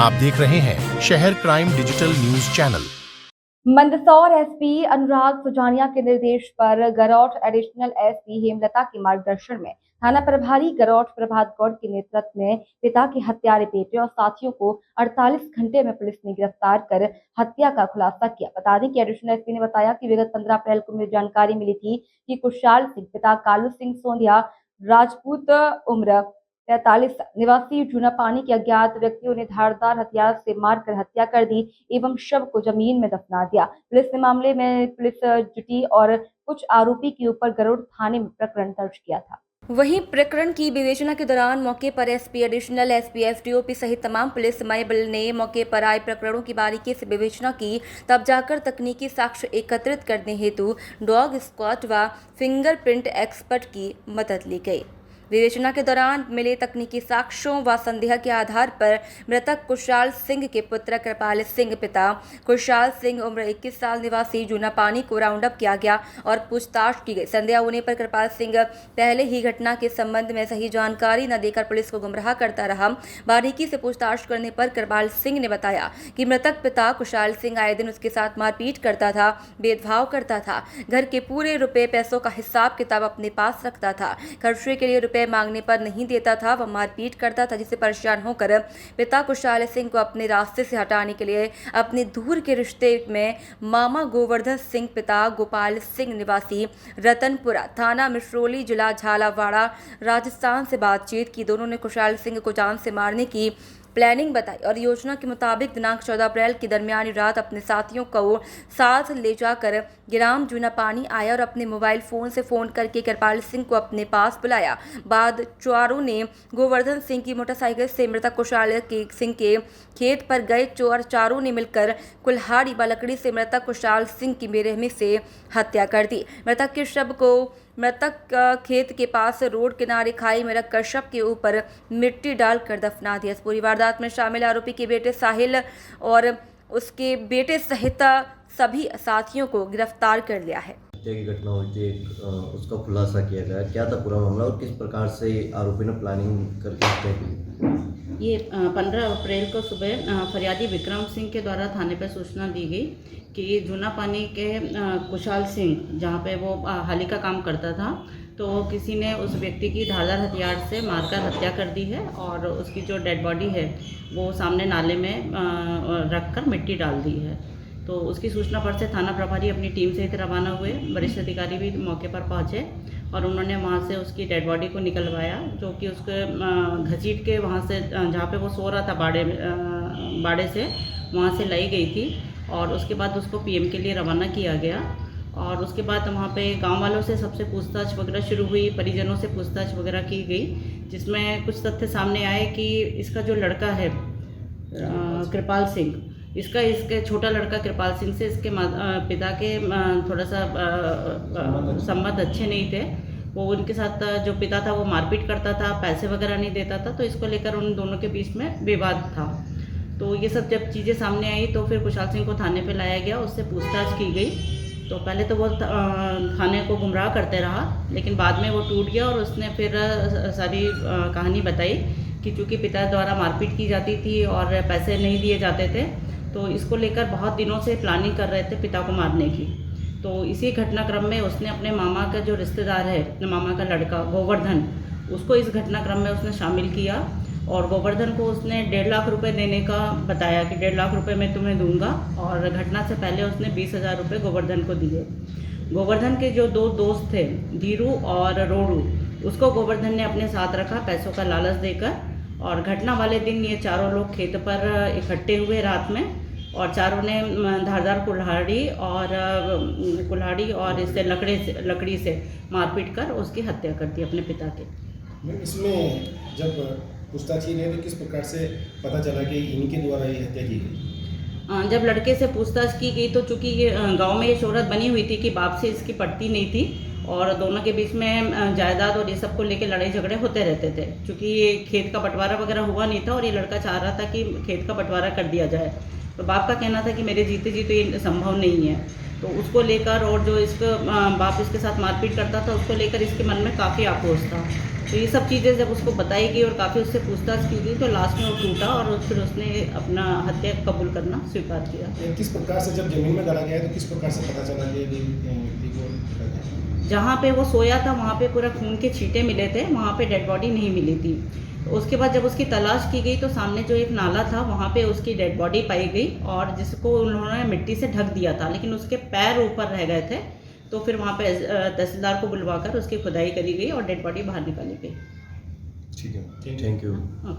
आप देख रहे हैं शहर crime digital news channel. Mandsaur SP Anurag Sujaniya के निर्देश पर गरौठ एडिशनल एसपी हेमलता के मार्गदर्शन में थाना प्रभारी गरौठ प्रभात गौड़ के नेतृत्व में पिता के हत्यारे बेटे और साथियों को 48 घंटे में पुलिस ने गिरफ्तार कर हत्या का खुलासा किया। बता दें कि एडिशनल एसपी ने बताया कि विगत 15 अप्रैल को मुझे जानकारी मिली थी कि कुशाल सिंह पिता कालू सिंह सोंधिया राजपूत उम्र 45 निवासी जूनापानी के अज्ञात व्यक्तियों ने धारदार हथियार से मारकर हत्या कर दी एवं शव को जमीन में दफना दिया। पुलिस ने मामले में पुलिस जुटी और कुछ आरोपी के ऊपर गरुड़ थाने में प्रकरण दर्ज किया था। वहीं प्रकरण की विवेचना के दौरान मौके पर एसपी एडिशनल एसपी एसडीओपी सहित तमाम पुलिस बल ने मौके पर आए प्रकरणों की बारीकी से विवेचना की, तब जाकर तकनीकी साक्ष्य एकत्रित करने हेतु डॉग स्क्वाड व फिंगरप्रिंट एक्सपर्ट की मदद ली गई। विवेचना के दौरान मिले तकनीकी साक्ष्यों व संदेह के आधार पर मृतक कुशाल सिंह के पुत्र कृपाल सिंह पिता कुशाल सिंह उम्र 21 साल निवासी जूनापानी को राउंड अप किया गया और पूछताछ की गई। संदेह होने पर कृपाल सिंह पहले ही घटना के संबंध में सही जानकारी न देकर पुलिस को गुमराह करता रहा। बारीकी से पूछताछ करने पर कृपाल सिंह ने बताया कि मृतक पिता कुशाल सिंह आए दिन उसके साथ मारपीट करता था, भेदभाव करता था, घर के पूरे रुपए पैसों का हिसाब किताब अपने पास रखता था, खर्चे के लिए रुपए मांगने पर नहीं देता था, वह मारपीट करता था, जिससे परेशान होकर पिता कुशाल सिंह को अपने रास्ते से हटाने के लिए अपने दूर के रिश्ते में मामा गोवर्धन सिंह पिता गोपाल सिंह निवासी रतनपुरा थाना मिश्रोली जिला झालावाड़ राजस्थान से बातचीत की। दोनों ने कुशाल सिंह को जान से मारने की प्लानिंग बताई और योजना के मुताबिक दिनांक 14 अप्रैल की दरमियानी रात अपने साथियों को साथ ले जाकर ग्राम जूनापानी आया और अपने मोबाइल फोन से फोन करके कृपाल सिंह को अपने पास बुलाया। बाद चोरों ने गोवर्धन सिंह की मोटरसाइकिल से मृतक कुशाल सिंह के खेत पर गए। चोरों ने मिलकर कुल्हाड़ी व लकड़ी से मृतक कुशाल सिंह की बेरहमी से हत्या कर दी। मृतक के शव को मृतक खेत के पास रोड किनारे खाई में रखकर शव के ऊपर मिट्टी डालकर दफना दिया। इस पूरी वारदात में शामिल आरोपी के बेटे साहिल और उसके बेटे सहित सभी साथियों को गिरफ्तार कर लिया है। हत्या की घटना हुई थी, उसका खुलासा किया गया। क्या था पूरा मामला और किस प्रकार से आरोपी ने प्लानिंग करके हत्या की? ये 15 अप्रैल को सुबह फरियादी विक्रम सिंह के द्वारा थाने पर सूचना दी गई कि जूनापानी के कुशाल सिंह, जहाँ पे वो हाली का काम करता था, तो किसी ने उस व्यक्ति की धारदार हथियार से मारकर हत्या कर दी है और उसकी जो डेड बॉडी है वो सामने नाले में रखकर मिट्टी डाल दी है। तो उसकी सूचना पर से थाना प्रभारी अपनी टीम सहित रवाना हुए। वरिष्ठ अधिकारी भी मौके पर पहुंचे और उन्होंने वहां से उसकी डेड बॉडी को निकलवाया, जो कि उसके घसीट के वहां से जहाँ पे वो सो रहा था बाड़े से वहां से लाई गई थी और उसके बाद उसको पीएम के लिए रवाना किया गया। और उसके बाद वहाँ पे गांव वालों से सबसे पूछताछ वगैरह शुरू हुई, परिजनों से पूछताछ वगैरह की गई, जिसमें कुछ तथ्य सामने आए कि इसका जो लड़का है कृपाल सिंह, इसके छोटा लड़का कृपाल सिंह से इसके पिता के थोड़ा सा संबंध अच्छे नहीं थे। वो उनके साथ जो पिता था वो मारपीट करता था, पैसे वगैरह नहीं देता था, तो इसको लेकर उन दोनों के बीच में विवाद था। तो ये सब जब चीज़ें सामने आई तो फिर कुशाल सिंह को थाने पे लाया गया, उससे पूछताछ की गई। तो पहले तो वो थाने को गुमराह करते रहा, लेकिन बाद में वो टूट गया और उसने फिर सारी कहानी बताई कि चूँकि पिता द्वारा मारपीट की जाती थी और पैसे नहीं दिए जाते थे, तो इसको लेकर बहुत दिनों से प्लानिंग कर रहे थे पिता को मारने की। तो इसी घटनाक्रम में उसने अपने मामा का जो रिश्तेदार है, अपने मामा का लड़का गोवर्धन, उसको इस घटनाक्रम में उसने शामिल किया और गोवर्धन को उसने 1.5 लाख रुपए देने का बताया कि 1.5 लाख रुपए मैं तुम्हें दूंगा, और घटना से पहले उसने 20,000 रुपये गोवर्धन को दिए। गोवर्धन के जो 2 दोस्त थे, धीरू और रोडू, उसको गोवर्धन ने अपने साथ रखा पैसों का लालच देकर। और घटना वाले दिन ये चारों लोग खेत पर इकट्ठे हुए रात में और चारों ने धारदार कुल्हाड़ी और इससे लकड़ी से मारपीट कर उसकी हत्या कर दी अपने पिता के। इसमें जब पूछताछ की गई तो किस प्रकार से पता चला कि इनके द्वारा ये हत्या की गई? जब लड़के से पूछताछ की गई तो चूँकि ये गाँव में ये शोहरत बनी हुई थी कि बाप से इसकी पटती नहीं थी और दोनों के बीच में जायदाद और ये सब को लेकर लड़ाई झगड़े होते रहते थे। चूँकि ये खेत का बंटवारा वगैरह हुआ नहीं था और ये लड़का चाह रहा था कि खेत का बंटवारा कर दिया जाए, तो बाप का कहना था कि मेरे जीते जी तो ये संभव नहीं है। तो उसको लेकर और जो इसका बाप इसके साथ मारपीट करता था उसको लेकर इसके मन में काफ़ी आक्रोश था। तो ये सब चीज़ें जब उसको बताई गई और काफ़ी उससे पूछताछ की गई तो लास्ट में वो टूटा और फिर उसने अपना हत्या कबूल करना स्वीकार किया। ये किस प्रकार से जब जमीन में गाड़ा गया है तो किस प्रकार से पता चला कि ये व्यक्ति को रखा गया? जहाँ पे वो सोया था वहाँ पे पूरा खून के छींटे मिले थे, वहाँ पे डेड बॉडी नहीं मिली थी। तो उसके बाद जब उसकी तलाश की गई तो सामने जो एक नाला था वहाँ पे उसकी डेड बॉडी पाई गई और जिसको उन्होंने मिट्टी से ढक दिया था, लेकिन उसके पैर ऊपर रह गए थे। तो फिर वहाँ पे तहसीलदार को बुलवाकर उसकी खुदाई करी गई और डेड बॉडी बाहर निकाली गई। ठीक है, थैंक यू।